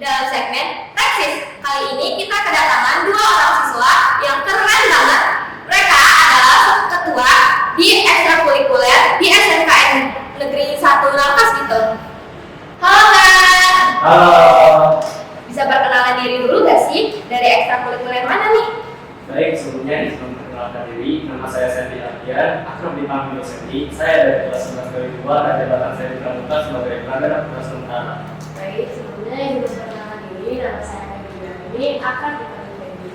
dalam segmen Teksis. Kali ini kita kedatangan dua orang siswa yang keren banget. Mereka adalah ketua di ekstrakurikuler di SMKN Negeri 1 Nangkas gitu. Halo Kak. Halo. Bisa perkenalan diri dulu gak sih? Dari ekstrakurikuler mana nih? Baik, sebelumnya izin memperkenalkan diri. Nama saya Sandy Ardian, akrab dipanggil Sandy. Saya dari kelas 11 2 dan jabatan saya di Pramuka sebagai tenaga kelas sementara. Baik, sebelumnya izin memperkenalkan diri. Nama saya Febri ini akrab dipanggil Febri.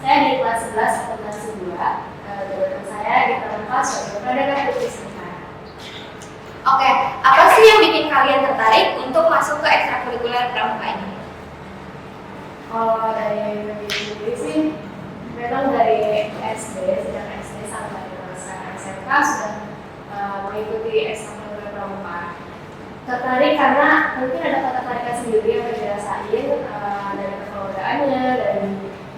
Saya di kelas 11 kelas 2. Jabatan saya di Pramuka sebagai tenaga putri sementara. Oke, apa sih yang bikin kalian tertarik untuk masuk ke ekstrakurikuler Pramuka ini? Kalau dari Febri sendiri sih, memang dari SD, sejak SD sampai masa SMK sudah mengikuti ekstrakurikuler Pramuka. Tertarik karena mungkin ada ketertarikan sendiri yang dirasain dari kekelolaannya, dari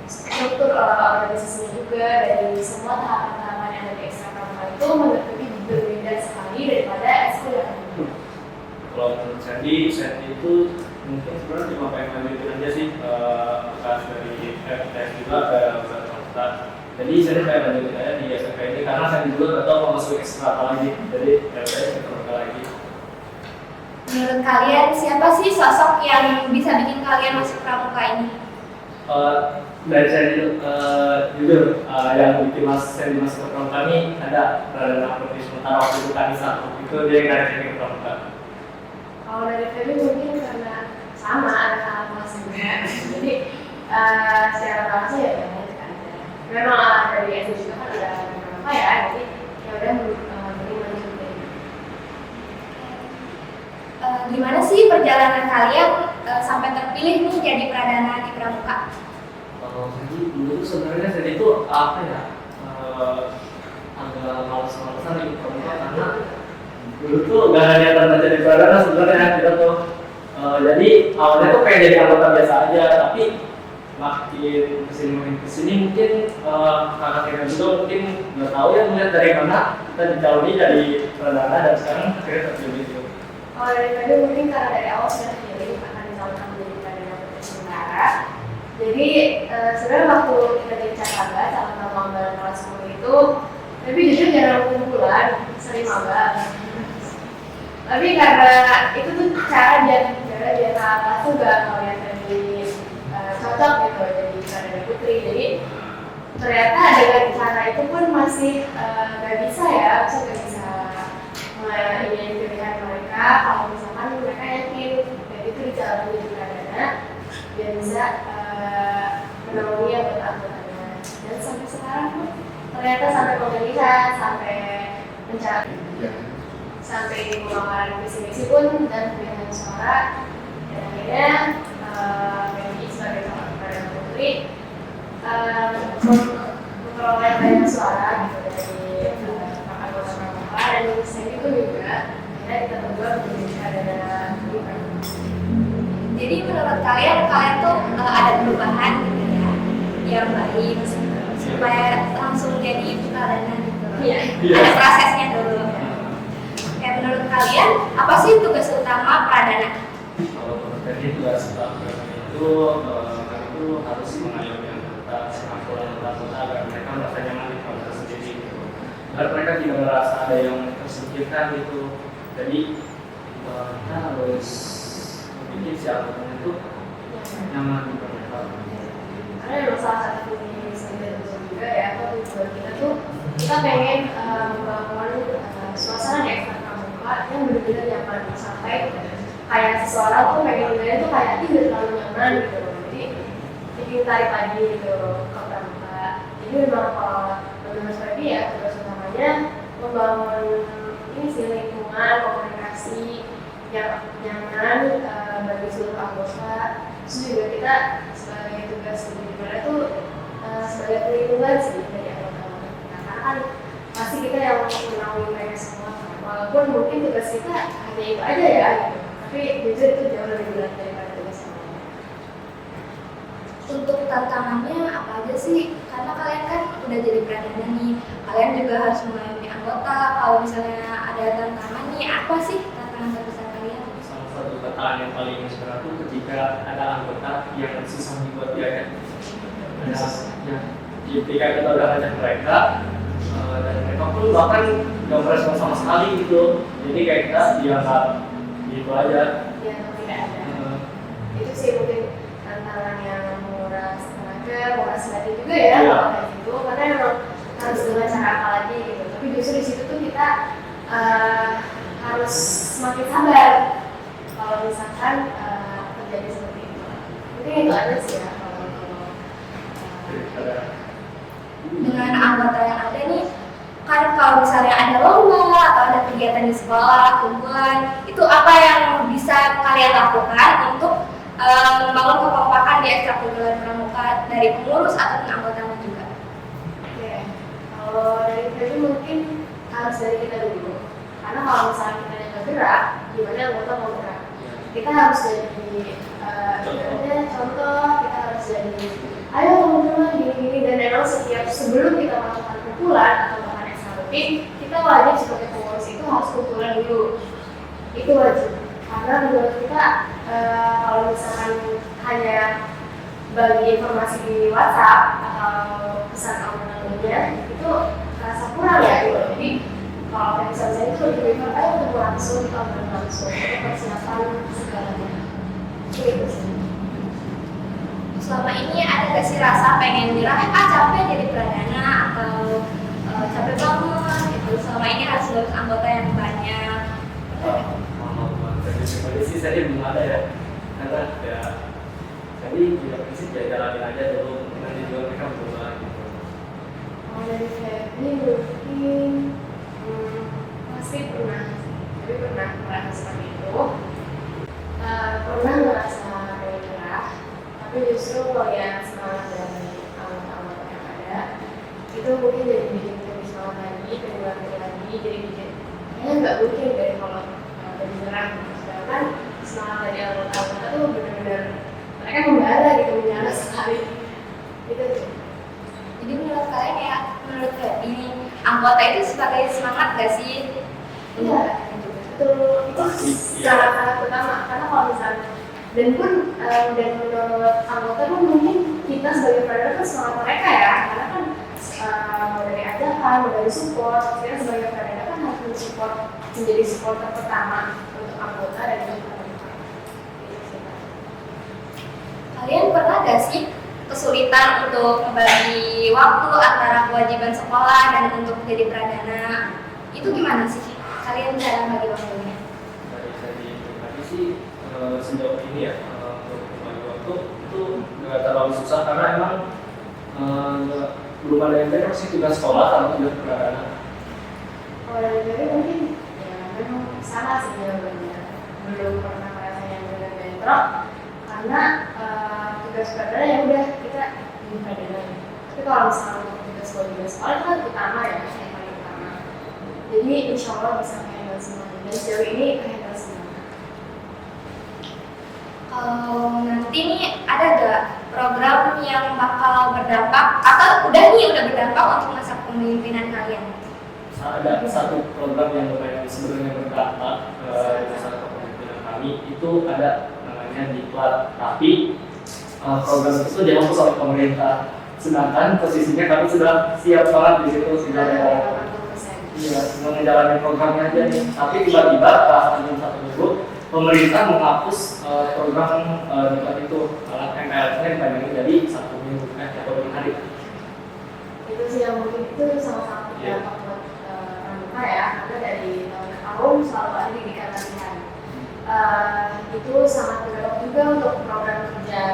struktur organisasinya juga, dari semua tahapan-tahapan yang ada di ekstra Pramuka itu menurut kami berbeda sekali daripada ekskul yang lain. Kalau menurut Sandy itu mungkin sebenarnya cuma pengen lanjutin aja sih bekas dari FTS juga ke Pramuka. Jadi saya pengen lanjutin aja di SMK ini karena saya juga nggak tahu mau masuk ekstra apa lagi. Jadi saya ke Pramuka lagi. Menurut kalian siapa sih sosok yang bisa bikin kalian masuk Pramuka ini? Dari saya jujur yang bikin saya masuk ke Pramuka ini ada Pradana Putri sementara waktu itu Kanisa itu dia yang ngajakin ke Pramuka. Kalau dari Febri mungkin karena sama ada kakak kelas juga, jadi secara langsung ya banyak aja. Memang dari SD juga kan ada Pramuka ya, jadi ya udah mending lanjutin. Gimana sih perjalanan kalian sampai terpilih nih jadi Pradana di Pramuka? Jadi dulu tuh sebenarnya saya itu apa ya agak malas-malasan ikut Pramuka karena dulu tuh gak ada niatan jadi Pradana sebenarnya kita tuh jadi awalnya tuh pengen jadi anggota biasa aja tapi makin kesini mungkin kakak kita juga mungkin nggak tahu ya melihat dari mana kita dicaloni jadi Pradana dan sekarang akhirnya terpilih gitu. Kalau dari Febri mungkin karena dari awal sudah pilih akan dicalonkan menjadi Pradana Putri sementara. Jadi sebenarnya waktu kita jadi calon maba kelas 10 itu, tapi jujur jarang kumpulan, sering maba. Tapi karena itu tuh cara biar kelas tuh gak ngeliat dari cocok gitu jadi Pradana Putri. Jadi ternyata dengan cara itu pun masih gak bisa ya, gak bisa ini pilihan mereka. Kalau misalkan mereka yakin jadi itu dicalon jadi Pradana, dia bisa menaungi anggota-anggotanya. Dan sampai sekarang pun ternyata sampai pemilihan, sampai mencari, sampai pemaparan visi-misi pun dan pemilihan suara. Dan akhirnya PMI sebagai calon Pradana Putri memperoleh banyak suara gitu dari anggota Pramuka dan saya itu juga akhirnya kita berdua menjadi Pradana Putri. Jadi menurut kalian tuh ada perubahan gitu ya, yang baik supaya langsung jadi Pradana gitu. Iya. Ada prosesnya dulu. Kayak menurut kalian apa sih tugas utama Pradana? Kalau menurut saya tugas utama itu kami itu harus mengayomi anggota sekampuran anggota agar mereka merasa nyaman di kampus sendiri gitu. Agar mereka tidak merasa ada yang tersingkirkan gitu. Jadi kita harus bikin si anggotanya itu nyaman di mereka. Karena memang salah satu tujuan juga ya, atau tujuan kita tuh kita pengen membangun suasana di ekstra Pramuka yang benar-benar nyaman sampai kayak seseorang tuh pengen dengarnya tuh kayak tidak terlalu nyaman gitu. Jadi bikin tarik lagi gitu ke Pramuka. Jadi memang kalau menurut saya ya tugas utamanya membangun ini sih lingkungan komunikasi yang nyaman bagi seluruh anggota. Terus juga kita sebagai tugas di mana tuh sebagai perlindungan sih dari anggota. Karena kan pasti kita yang menaungi mereka semua. Walaupun mungkin tugas kita hanya itu aja ya, gitu. Tapi jujur itu jauh lebih berat daripada tugas yang lain. Untuk tantangannya apa aja sih? Karena kalian kan udah jadi Pradana nih, kalian juga harus mengayomi anggota. Kalau misalnya ada tantangan nih, apa sih tantangan terbesar kalian? Salah satu perkataan yang paling berat itu ketika ada anggota yang susah dibuat dia kan. Ada ya, ketika kita udah ngajak mereka dan mereka pun bahkan nggak merespon sama sekali gitu. Jadi kayak kita dianggap gitu aja. Ya, tidak ada. Itu sih mungkin tantangan yang menguras tenaga, menguras batin juga ya, kalau kayak gitu. Karena memang harus dengan cara apa lagi gitu. Tapi justru di situ tuh kita harus semakin sabar kalau misalkan terjadi seperti itu. Mungkin itu aja sih ya kalau Dengan anggota yang ada nih, kan kalau misalnya ada lomba atau ada kegiatan di sekolah, kumpulan, itu apa yang bisa kalian lakukan untuk membangun kekompakan di ekstrakurikuler pramuka dari pengurus ataupun anggotanya juga? Oke, kalau dari kita mungkin harus dari kita dulu. Karena kalau misalnya kita yang bergerak, gimana anggota mau gerak? Kita harus jadi contoh, kita harus jadi ayo teman-teman gini-gini, dan memang setiap sebelum kita melakukan kumpulan atau bahkan ekstra rutin, kita wajib sebagai pengurus itu harus kumpulan dulu. Itu wajib. Karena menurut kita kalau misalkan hanya bagi informasi di WhatsApp atau pesan audio itu rasa kurang ya gitu. Jadi kalau misalnya itu lebih baik ayo ketemu langsung, kita ngobrol langsung, kita persiapan segalanya. Gitu sih. Selama ini ada gak sih rasa pengen nyerah, capek jadi pradana atau capek banget gitu? Selama ini harus ngurus anggota yang banyak. Jadi sih saya belum ada ya, karena ya jadi tidak prinsip ya jalanin aja dulu, nanti juga mereka berubah gitu. Kalau dari Febri mungkin pasti pernah, tapi pernah merasa seperti itu. Pernah merasa menyerah, tapi justru melihat semangat dari anggota-anggota yang ada, itu mungkin jadi bikin lebih semangat lagi, kedua lagi, jadi bikin kayaknya nggak mungkin dari kalau dari menyerah. Sedangkan semangat dari anggota-anggota tuh benar-benar mereka membara gitu, menyala sekali. Itu tuh. Jadi menurut kalian ya, menurut ini anggota itu sebagai semangat gak sih? Iya, betul. Itu sangat-sangat utama. Karena kalau misalnya dan menurut anggota pun mungkin kita sebagai pradana kan semangat mereka ya. Karena kan mau dari ajakan, mau dari support. Kita sebagai pradana kan harus mensupport, menjadi supporter pertama untuk anggota dan untuk pradana. Kalian pernah gak sih kesulitan untuk membagi waktu antara kewajiban sekolah dan untuk menjadi pradana? Itu gimana sih kalian cara bagi waktunya? Dari saya pribadi sih sejauh ini ya untuk membagi waktu itu nggak terlalu susah karena emang belum ada yang bentrok sih tugas sekolah kalau tugas pradana. Kalau dari mungkin ya memang sama sih jawabannya. Belum pernah merasa yang benar bentrok karena tugas pradana ya udah kita di pradana. Tapi kalau misalnya untuk tugas sekolah itu kan utama ya, yang paling utama. Jadi insya Allah bisa handle semuanya. Dan sejauh ini handle semuanya. Kalau nanti nih ada gak program yang bakal berdampak atau udah berdampak untuk masa kepemimpinan kalian? Ada satu program yang lumayan sebenarnya berdampak di masa kepemimpinan kami itu ada namanya Diklat, tapi program itu dilakukan oleh pemerintah. Sedangkan posisinya kami sudah siap banget di situ sudah menjalani programnya aja nih. Tapi tiba-tiba dalam satu minggu pemerintah menghapus program Diklat itu, alat MPLS-nya dipanjangin jadi 1 minggu atau 2 hari. Itu sih yang mungkin itu sama-sama berdampak buat pramuka ya, karena dari tahun ke tahun selalu ada didikan latihan. Itu sangat berdampak juga untuk program kerja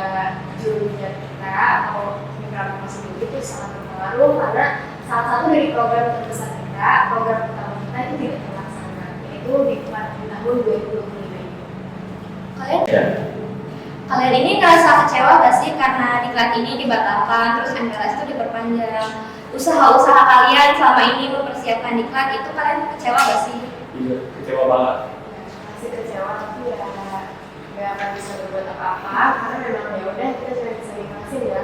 jurunya kita atau pramuka sendiri itu sangat berpengaruh karena salah satu dari program terbesar kita, program utama kita itu tidak terlaksana, yaitu Diklat di tahun 2025 ini. Kalian ini ngerasa kecewa gak sih karena Diklat ini dibatalkan terus MPLS itu diperpanjang? Usaha-usaha kalian selama ini mempersiapkan Diklat itu kalian kecewa gak sih? Iya, kecewa banget. Masih kecewa tapi ya nggak akan bisa berbuat apa-apa karena memang ya udah kita cuma bisa ikhlasin ya.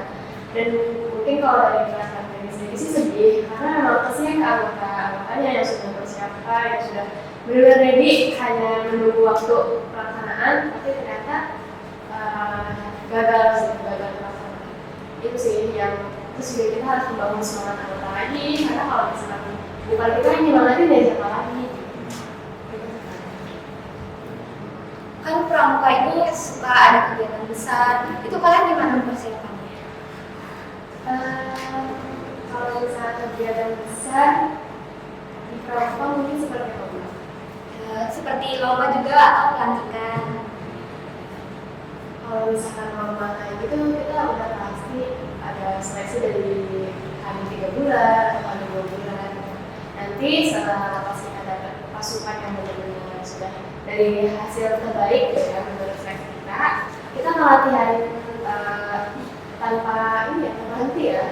Dan mungkin kalau dari perasaan diri sendiri sih sedih karena memang kasihan ke anggotanya yang sudah bersiapkan, yang sudah benar-benar ready, hanya menunggu waktu pelaksanaan teman, tapi ternyata gagal pelaksanaan. Itu sih yang terus juga kita harus membangun semangat anggota lagi, karena kalau misalkan bukan kita yang nyemangatin ya siapa lagi. Kan pramuka ini suka ada kegiatan besar, itu kalian gimana mempersiapkannya? Kalau misalnya kegiatan besar di pramuka mungkin seperti apa? Seperti lomba juga atau pelantikan. Kalau misalkan lomba kayak gitu kita udah pasti ada seleksi dari hari 3 bulan atau hari 2 bulan. Nanti setelah pasti ada pasukan yang benar-benar sudah dari hasil terbaik ya menurut seleksi kita melatihan tanpa ini ya, tanpa henti ya.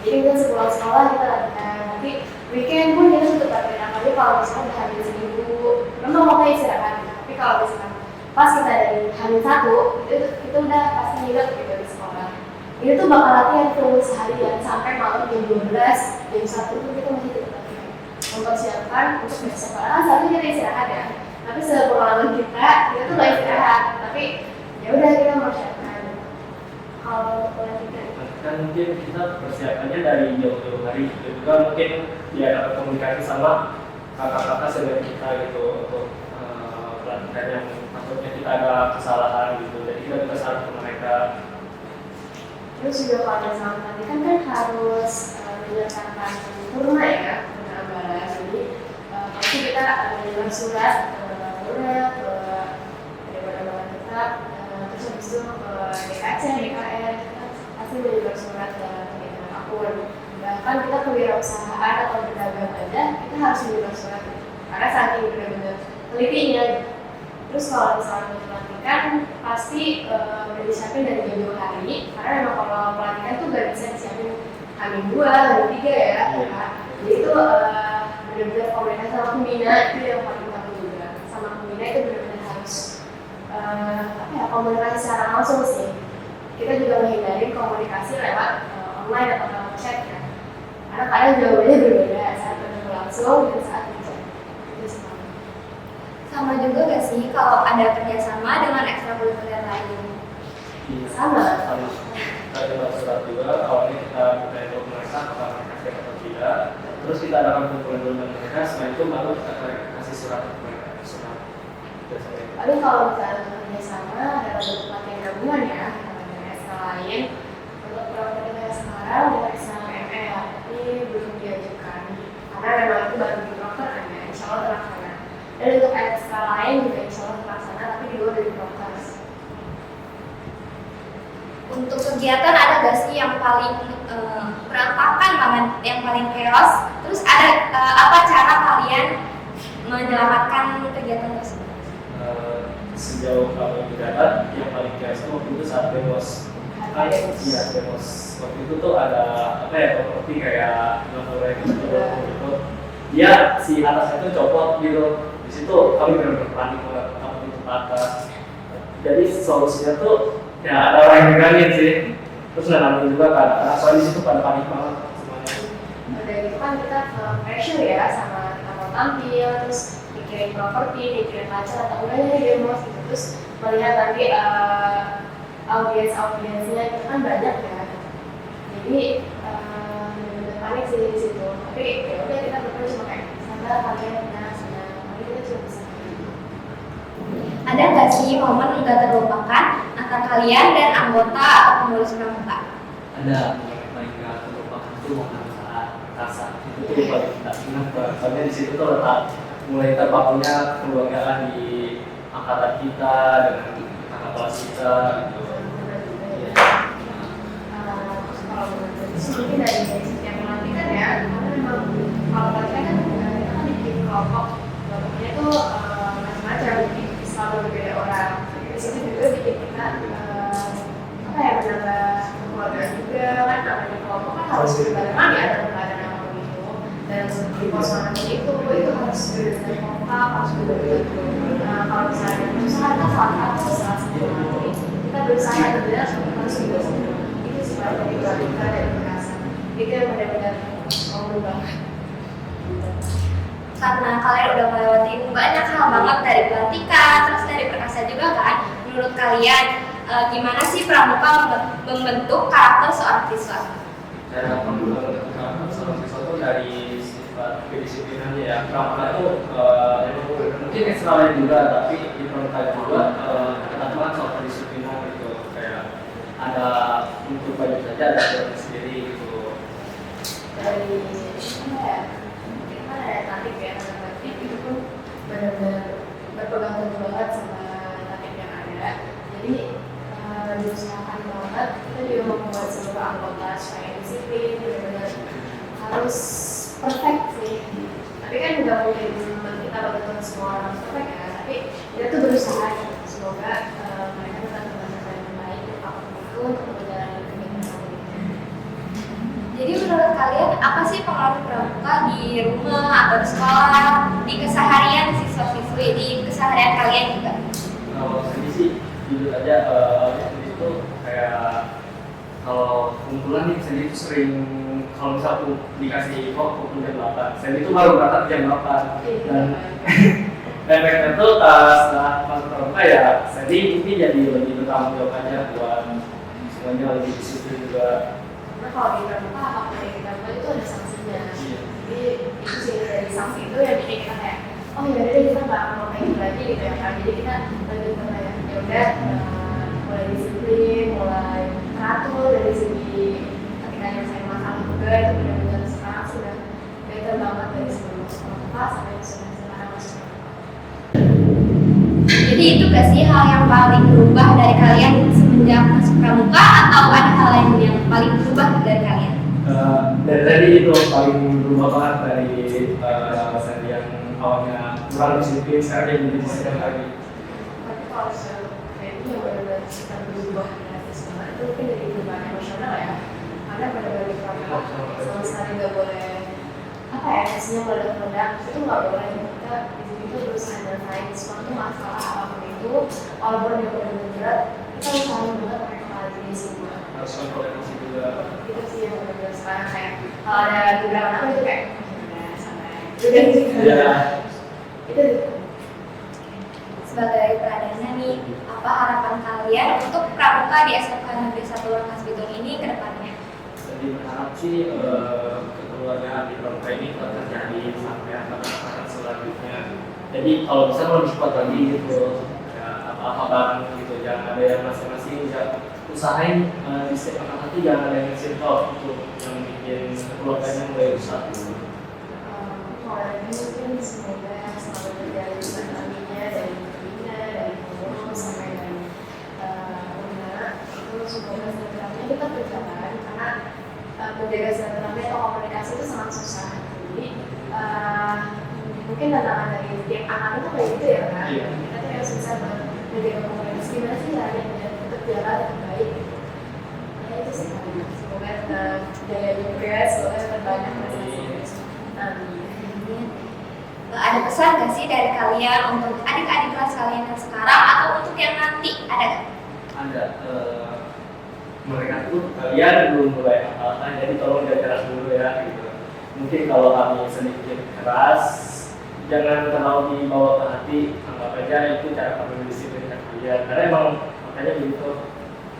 Jadi kita sepulang sekolah kita latihan, nanti weekend pun kita tetap latihan. Tapi kalau misalkan udah hamil seminggu, memang mau kayak istirahat. Tapi kalau misalkan pas kita dari hamil 1, itu udah pasti ngiler gitu di sekolah. Ini tuh bakal latihan terus seharian sampai malam jam 12, jam 1 tuh kita masih tetap latihan. Mempersiapkan untuk besok. Karena satu kita istirahat ya. Tapi sepengalaman kita tuh gak istirahat. Tapi ya udah kita mempersiapkan. Kalau pelantikan kan mungkin kita persiapannya dari jauh-jauh hari gitu. Juga mungkin ya dapat komunikasi sama kakak-kakak senior kita gitu untuk pelantikan yang takutnya kita ada kesalahan gitu, jadi kita bisa saling ke mereka. Terus juga kalau misalnya pelantikan kan harus menyertakan kurma ya, kurma ambara. Jadi pasti kita menyebar surat ke daripada tetap, terus habis itu ke DKC, DKR, pasti menyebar surat ke akun. Bahkan kita kewirausahaan atau berdagang aja, kita harus menyebar surat karena saking benar-benar telitinya. Terus kalau misalnya pelantikan pasti udah disiapin dari jauh-jauh hari, karena memang kalau pelantikan tuh gak bisa disiapin H-2, H-3 ya. Jadi itu benar-benar komunikasi sama pembina itu yang paling penting juga. Sama pembina itu benar-benar harus komunikasi secara langsung sih. Kita juga menghindari komunikasi lewat online atau lewat chat ya. Karena kadang jawabannya berbeda saat bertemu langsung dan saat di chat. Itu semua. Sama juga gak sih kalau ada kerjasama dengan ekstrakurikuler lain? Sama. Kita coba surat juga, awalnya kita minta itu mereka apakah mereka siap atau tidak. Terus kita adakan kumpulan dulu dengan mereka, setelah itu baru kita kasih surat ke mereka. Tapi kalau misalnya kerjasama adalah bentuk pelatihan gabungan ya, dengan ekstra lain. Untuk program kita sekarang dengan ekstra ML ini belum diajukan karena memang itu baru di proker kan ya, insya Allah terlaksana. Dan untuk ekstra lain juga insya Allah terlaksana, tapi di luar dari proker. Untuk kegiatan ada gak sih yang paling berantakan banget, yang paling chaos? Terus ada apa cara kalian menyelamatkan kegiatan tersebut? Sejauh kami mendapat, yang paling chaos itu waktu itu saat demos. Iya, demos. Waktu itu tuh ada apa ya, seperti kayak ngefollow gitu. Dia si atasnya itu copot gitu. Di situ kami benar-benar panik banget, takut itu patah. Jadi solusinya tuh ya ada orang yang megangin sih. Terus nanti juga kan, soalnya di situ pada panik banget semuanya. Udah gitu kan kita pressure ya sama kita mau tampil, terus mikirin properti, mikirin pacar atau enggaknya di demos gitu. Terus melihat nanti audiensnya itu kan banyak ya. Jadi benar-benar panik sih di situ. Tapi ya udah kita berdoa cuma kayak sabar kalian benar, tapi kita cuma bisa. Ada nggak sih momen nggak terlupakan antara kalian dan anggota atau pengurus pramuka? Ada yang paling nggak terlupakan itu momen saat kasa. Itu tuh paling kita ingat banget. Soalnya di situ tuh letak mulai terbangunnya kebanggaan di angkatan kita dengan kakak kelas kita gitu. Mungkin dari setiap pelantikan ya, karena memang kalau pelantikan kan kita kan bikin kelompok, kelompoknya tuh macam-macam, selalu berbeda orang. Di situ juga bikin kita menambah keluarga juga kan, namanya kelompok kan harus berbarengan ya dalam keadaan apapun itu. Dan di pos manapun itu harus benar-benar kompak, harus benar-benar kalau misalnya berusaha kita salah satu kita berusaha benar harus berusaha. Itu sebenarnya kita dari Bekasi. Itu yang benar-benar mau berubah. karena kalian udah melewati banyak hal banget dari pelantikan, terus dari perkasa juga kan. Menurut kalian gimana sih pramuka membentuk karakter seorang siswa? Cara pembentukan karakter seorang siswa itu dari sifat kedisiplinannya ya. Pramuka itu mungkin ekstralnya juga, tapi di pramuka juga ketentuan soal kedisiplinan gitu. Kayak ada untuk baju saja ada aturan sendiri gitu. Dari mana ya? Mungkin kan ada tatip ya, tatip itu pun benar-benar berpegang teguh banget sama tatip yang ada. Jadi diusahakan banget kita juga membuat seluruh anggota supaya disiplin, benar-benar harus perfect sih. Tapi kan nggak mungkin kita betul semua orang perfect ya, tapi kita tuh berusaha. Semoga mereka tetap melakukan yang baik apapun itu untuk menjalani kegiatan selanjutnya. Jadi menurut kalian apa sih pengaruh pramuka di rumah atau di sekolah, di keseharian siswa-siswi, di keseharian kalian juga? Kalau sendiri sih jujur aja itu kayak kalau kumpulan nih sendiri itu sering kalau misalnya dikasih info kumpul jam 8, sendiri itu baru berangkat jam 8 dan efeknya tuh setelah masuk pramuka ya sendiri mungkin jadi lebih bertanggung jawab aja buat semuanya lebih disiplin juga. Karena kalau di pramuka apapun yang kita buat itu ada sanksinya. Iya. Jadi itu sih dari sanksi itu yang bikin kita kayak oh ya udah kita nggak mau kayak gitu lagi gitu ya kan. Jadi kita lebih ke kayak ya udah mulai disiplin, mulai teratur dari segi ketika nyelesain masalah juga itu benar-benar sekarang sudah better banget dari sebelum masuk pramuka sampai sudah sekarang masuk pramuka. Jadi itu gak sih hal yang paling berubah dari kalian semenjak masuk pramuka atau ada hal lain yang paling berubah dari kalian? Dari tadi itu paling berubah banget dari Sandy yang awalnya kurang disiplin, sekarang dia lebih disiplin lagi. Tapi kalau kayak ini yang benar-benar kita berubah dari semua itu mungkin dari perubahan emosional ya. Karena pada di pramuka sama sekali nggak boleh apa ya hasilnya meledak-ledak itu nggak boleh. Kita di sini tuh berusaha menyelesaikan suatu masalah apapun itu, walaupun dia benar-benar berat, kita usahain banget pakai kepala diri semua. Harus koordinasi juga. Itu sih yang benar-benar sekarang kayak kalau ada gebrakan apa itu kayak udah sampai udah gitu. Iya. Itu Sebagai pradana nih, apa harapan kalian untuk pramuka di SMK Negeri 1 Rangkas Bitung ini ke depannya? Jadi berharap sih kekeluargaan di pramuka ini tetap terjadi sampai angkatan selanjutnya. Jadi kalau bisa lebih kuat lagi gitu, ya apa-apa bareng gitu, jangan ada yang masing-masing ya, usahain di setiap angkatan nanti jangan ada yang circle gitu, yang bikin keluarganya mulai rusak. kalau ini mungkin semoga selalu berjalan dengan aminnya dari pembina, dari pengurus sampai dari pengguna itu semoga silaturahmi tetap berjalan karena menjaga silaturahmi atau komunikasi itu sangat susah. Jadi mungkin tantangan dari tiap anak itu kayak gitu ya kan. Iya. Kita tuh yang susah buat menjaga komunikasi gimana sih caranya biar tetap jalan dengan baik. Ya itu sih semoga jaya juga, semoga tetap banyak prestasi. Amin. Ada pesan gak sih dari kalian untuk adik-adik kelas kalian yang sekarang atau untuk yang nanti? Ada gak? Ada mereka tuh kalian belum mulai apa-apa, jadi tolong jangan keras dulu ya gitu. Mungkin kalau kami sedikit keras, jangan terlalu dibawa ke hati, anggap aja itu cara kami mendisiplinkan kalian. Karena emang makanya begitu,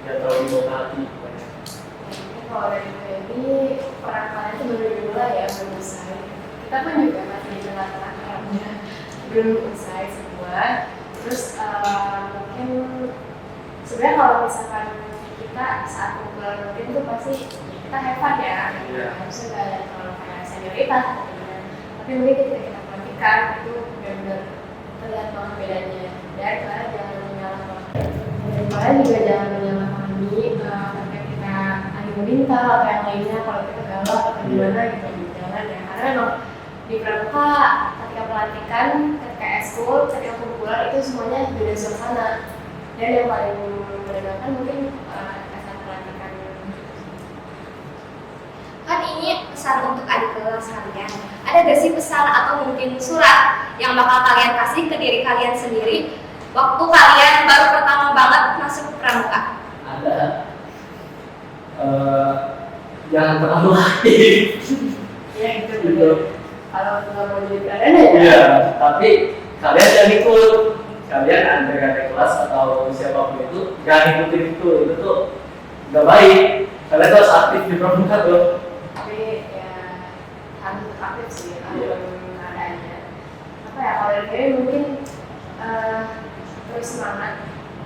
jangan terlalu dibawa ke hati. Kalau dari ini peran kalian itu baru dimulai ya, belum usai. Kita pun juga masih di tengah-tengahnya, belum usai semua. Terus mungkin sebenarnya kalau misalkan kita saat kumpulan rutin itu pasti kita have fun ya, maksudnya nggak ada terlalu kayak senioritas atau gimana. Tapi mungkin ketika kita perhatikan itu benar-benar terlihat banget bedanya. Dan kalian jangan menyalahkan, dan kalian juga jangan menyalahkami ketika kita lagi meminta atau yang lainnya kalau kita galak atau gimana gitu, jangan ya. Karena memang di pramuka ketika pelantikan, ketika eskul, ketika kumpulan itu semuanya beda suasana. Dan yang paling menegangkan mungkin saat pelantikan. Kan ini pesan untuk adik kelas kalian. Ada gak sih pesan atau mungkin surat yang bakal kalian kasih ke diri kalian sendiri waktu kalian baru pertama banget masuk pramuka? Ada. Jangan terlalu aktif. Ya itu betul. Kalau nggak mau jadi pradana ya. Iya, tapi kalian jangan ikut. Kalian adik kelas atau siapapun itu jangan ikutin itu tuh nggak baik. Kalian tuh harus aktif di pramuka tuh. Tapi ya harus aktif sih, apapun adanya. Apa ya, kalau dari mungkin terus semangat.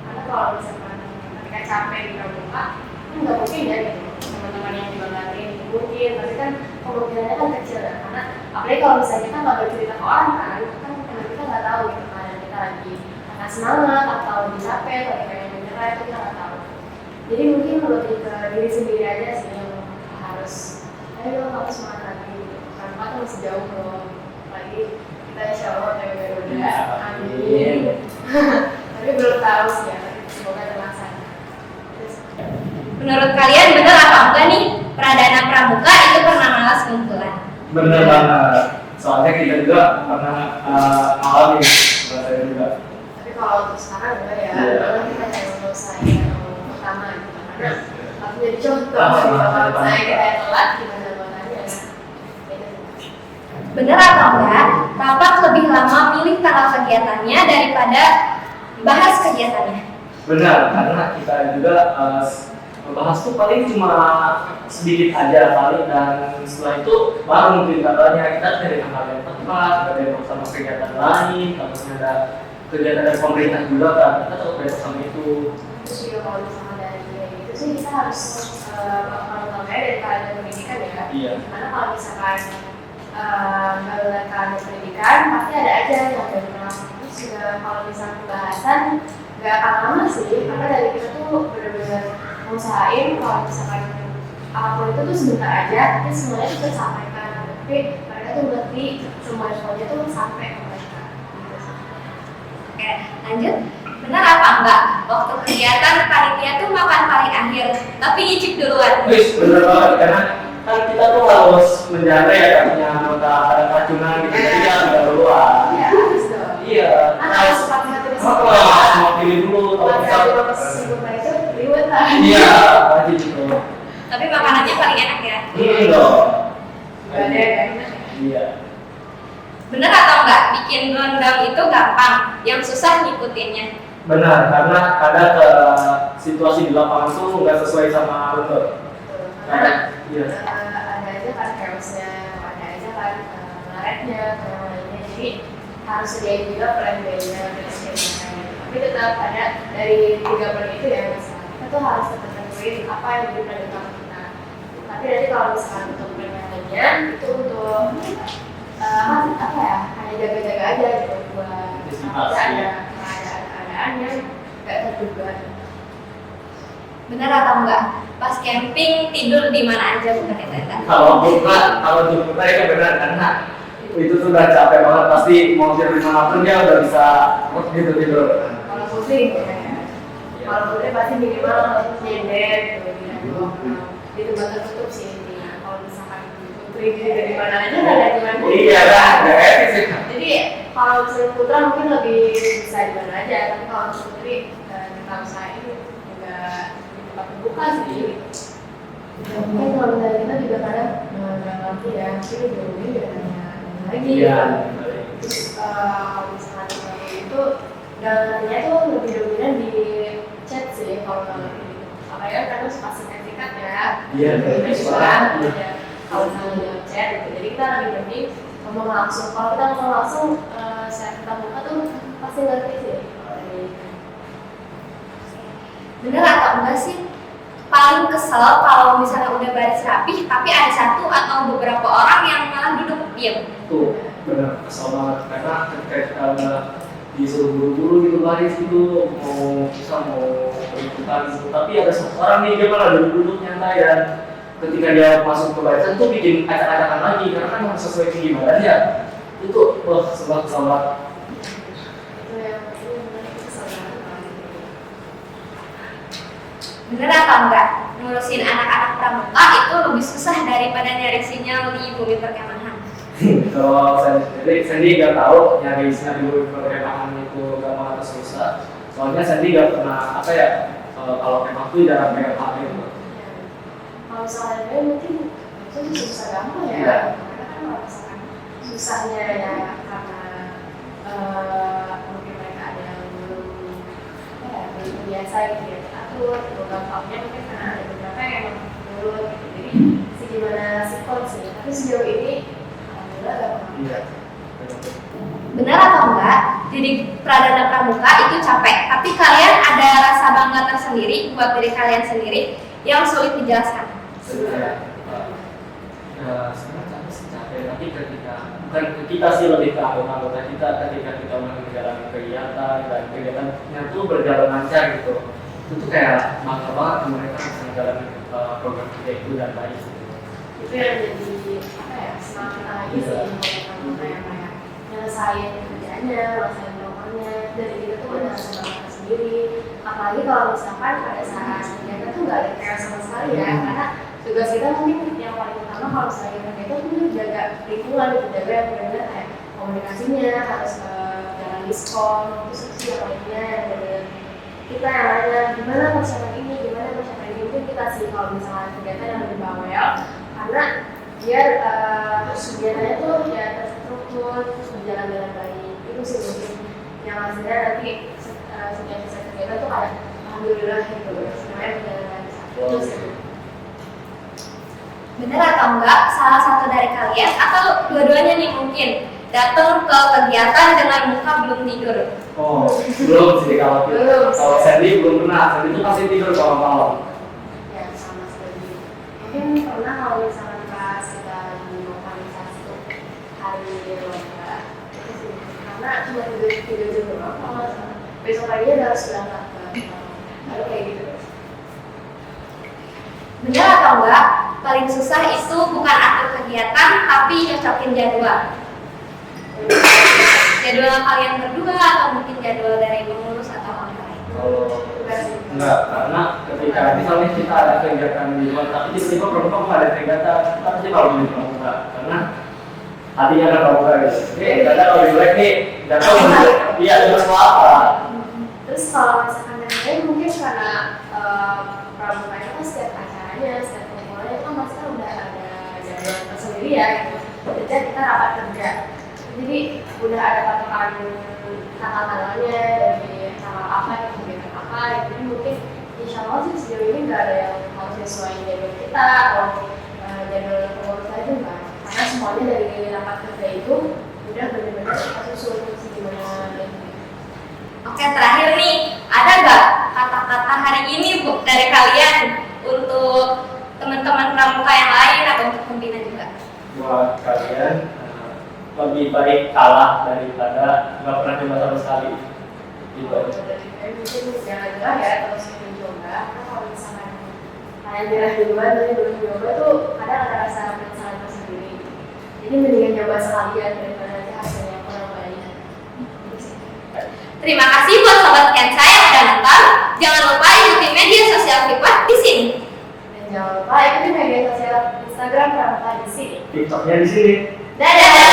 Karena kalau misalkan ketika capek di pramuka, kan nggak mungkin ya gitu. Teman-teman yang dibanggain mungkin, tapi kan kemungkinannya kan kecil ya. Karena apalagi kalau misalnya kita nggak bercerita ke orang kan, itu kan kita nggak tahu gitu kan, kita lagi akan semangat atau lagi capek atau lagi pengen menyerah, itu kita nggak tahu. Jadi mungkin lebih ke diri sendiri aja sih yang harus, ayo kamu semangat lagi gitu. Karena kan masih jauh loh, apalagi kita insya Allah udah amin. Tapi belum tahu sih ya, semoga terlaksana. Menurut kalian benar apa enggak nih pradana pramuka itu pernah malas kumpulan? Bener banget. Soalnya kita juga pernah alami rasanya juga. Tapi kalau untuk sekarang enggak ya, Iya. karena kita kayak selesai yang pertama gitu. Karena aku jadi contoh, Ah, kalau ah, misalnya ah. kita telat gimana makanya. Benar atau enggak Bapak lebih lama milih tanggal kegiatannya daripada bahas kegiatannya? Benar, karena kita juga membahas tuh paling cuma sedikit aja paling, dan setelah itu baru mungkin katanya kita cari tanggal yang tepat, ada yang sama kegiatan lain, takutnya ada kegiatan dari pemerintah juga kan, kita takut beda sama itu. Terus juga kalau misalnya dari itu sih kita harus kalau dari kalangan pendidikan ya. Iya. Karena kalau misalkan kalangan pendidikan pasti ada aja yang kenal. Terus juga kalau misalnya pembahasan nggak akan lama sih, karena dari kita tuh benar-benar usahain kalau misalkan apapun itu tuh sebentar aja, tapi semuanya tuh tersampaikan. Tapi mereka tuh ngerti semuanya tuh sampai ke mereka. Gitu sih. Oke, lanjut. Benar apa enggak waktu kegiatan panitia tuh makan paling akhir, tapi nyicip duluan? Wis, bener banget, karena kan kita tuh harus menjaga ya katanya nota ada keracunan gitu, jadi ya udah duluan. Iya, harus dong. Iya, Harus hati-hati di situ. semua pilih dulu kalau bisa. Kalau sebelum itu ribet lah. Iya, wajib itu. Tapi makanannya paling enak ya. Dong. Gak ada yang enak. Iya. Benar atau enggak bikin rendang itu gampang, yang susah ngikutinnya? Benar, karena kadang situasi di lapangan tuh nggak sesuai sama rute. Karena Iya. ada aja kan chaosnya, ada aja kan ngaretnya, yang lainnya. Jadi harus sediain juga plan B-nya, plan C-nya. Tapi tetap ada dari 3 plan itu ya, misalnya kita tuh harus tetap tentuin apa yang jadi plan utama kita. Tapi nanti kalau misalkan untuk plan yang lainnya itu untuk apa ya, hanya jaga-jaga aja gitu buat Antisipasi. ada keadaan yang nggak terduga. Benar atau enggak pas camping tidur di mana aja bukan di tenda? Kalau untuk kita itu benar, karena itu tuh udah capek banget, pasti mau tidur dimanapun dia udah bisa gitu tidur. Kalau putri gitu ya. Kalau putri pasti minimal nyender gitu di tempat tertutup sih intinya. Kalau misalkan putri di mana aja nggak ada di mana. Iya kan, nggak etis sih. Jadi kalau misalnya putra mungkin lebih bisa di mana aja, tapi kalau untuk putri kita usahain juga di tempat terbuka sih. Mungkin kalau misalnya kita juga kadang nggak ngerti ya, tapi udah nanya lagi. Iya. Terus kalau misalnya itu nantinya tuh lebih dominan di chat sih kalau nggak ngerti gitu. Apalagi kan kadang suka singkat-singkat ya. Iya, Jadi suara. kalau misalnya dalam chat gitu. Jadi kita lebih mending ngomong langsung. Kalau kita ngomong langsung, saya tetap muka tuh pasti ngerti sih. Kalau dari Benar atau enggak sih paling kesel kalau misalnya udah baris rapih tapi ada satu atau beberapa orang yang malah duduk diam? Tuh benar, kesel banget, karena ketika kita udah disuruh buru-buru gitu baris gitu, mau ikutan gitu, tapi ada satu orang nih dia malah duduk nyantai, dan ketika dia masuk ke barisan tuh bikin acak-acakan lagi karena kan nggak sesuai tinggi badannya. Itu sebab banget. itu yang kesel banget kalau gitu. Bener atau enggak ngurusin anak-anak pramuka itu lebih susah daripada nyari sinyal di bumi perkemahan? Kalau Sandy nggak tahu nyari sinyal di bumi perkemahan itu gampang atau susah. Soalnya Sandy nggak pernah kalau kemah tuh jarang pegang HP gitu. Kalau misalnya dia mungkin itu susah gampang ya. Iya. Karena kan kalau misalkan susahnya ya karena mungkin mereka ada yang belum belum biasa gitu ya atur, belum gampangnya mungkin karena ada beberapa yang emang dulu gitu. Jadi segimana sikon sih, tapi sejauh ini alhamdulillah gampang. Iya. Benar atau enggak, didik pradana pramuka itu capek, tapi kalian ada rasa bangga tersendiri buat diri kalian sendiri yang sulit dijelaskan. Sebenarnya sebenarnya capek, tapi ketika bukan kita sih, lebih ke anggota kita ketika kita menjalani kegiatan dan kegiatannya itu berjalan lancar gitu, itu tuh kayak bangga banget mereka bisa menjalani program kerja itu dan baik. Itu yang jadi apa ya, semangat kita lagi sih untuk kayak nyelesain kerjaannya, nyelesain programnya. Dari kita tuh udah rasa bangga sendiri, apalagi kalau misalkan pada saat kegiatan tuh nggak ada PR sama sekali ya, karena tugas kita mungkin yang paling utama kalau misalnya kerja itu mungkin jaga lingkungan, jaga yang benar-benar kayak komunikasinya harus jalan diskon, terus yang lainnya dari kita yang nanya gimana persiapan ini, gimana persiapan ini, mungkin kita sih kalau misalnya kegiatan yang lebih bawel, karena biar kegiatannya tuh ya terstruktur, terus berjalan dengan baik. Itu sih mungkin yang hasilnya nanti setiap selesai kegiatan tuh kayak alhamdulillah gitu, semuanya berjalan lancar. Itu sih. Benar atau enggak, salah satu dari kalian atau dua-duanya nih mungkin datang ke kegiatan dengan muka belum tidur? Oh, belum sih kalau Belum. kalau Sandy belum pernah. Sandy itu pasti tidur kalau malam. Ya sama sekali. Mungkin pernah kalau misalkan pas kita lagi organisasi tuh hari lomba itu sih, karena cuma tidur doang, kalau besok paginya udah harus berangkat ke lalu kayak gitu. Benar atau enggak, paling susah itu bukan atur kegiatan tapi nyocokin jadwal. Jadwal kalian berdua atau mungkin jadwal dari pengurus atau orang lain? Kalau enggak, karena ketika misalnya kita ada kegiatan di luar, tapi tiba-tiba pramuka nggak ada kegiatan, kita pasti kalau di pramuka, karena hatinya ada pramuka gitu. Ada kalau di luar nih, nggak tahu dia ada apa. Terus kalau misalkan yang lain mungkin karena pramuka itu kan setiap acaranya, setiap kumpulannya itu kan pasti kan udah ada jadwal tersendiri ya gitu. Jadi kita rapat kerja, jadi udah ada patokan tanggal-tanggalnya dari tanggal apa, kegiatan apa gitu. Jadi mungkin insya Allah sih sejauh ini nggak ada yang harus sesuai jadwal kita atau jadwal pengurus aja enggak, karena semuanya dari rapat kerja itu udah benar-benar kita susun gimana gitu. Oke, terakhir nih, ada nggak kata-kata hari ini Bu dari kalian untuk teman-teman pramuka yang lain atau untuk pembina juga? Buat kalian lebih baik kalah daripada nggak pernah coba sama sekali. Gitu aja. Mungkin jangan nyerah ya, terus mencoba. Karena kalau misalkan kalian nyerah duluan, tapi belum nyoba tuh kadang ada rasa penyesalan tersendiri. Jadi mendingan nyoba sekalian daripada nanti hasilnya kurang baik. Terima kasih buat sobat Kensa yang udah nonton. Jangan lupa ikuti media sosial Hikmat di sini. Dan jangan lupa ikuti media sosial Instagram Pramuka di sini. TikToknya di sini. Dadah.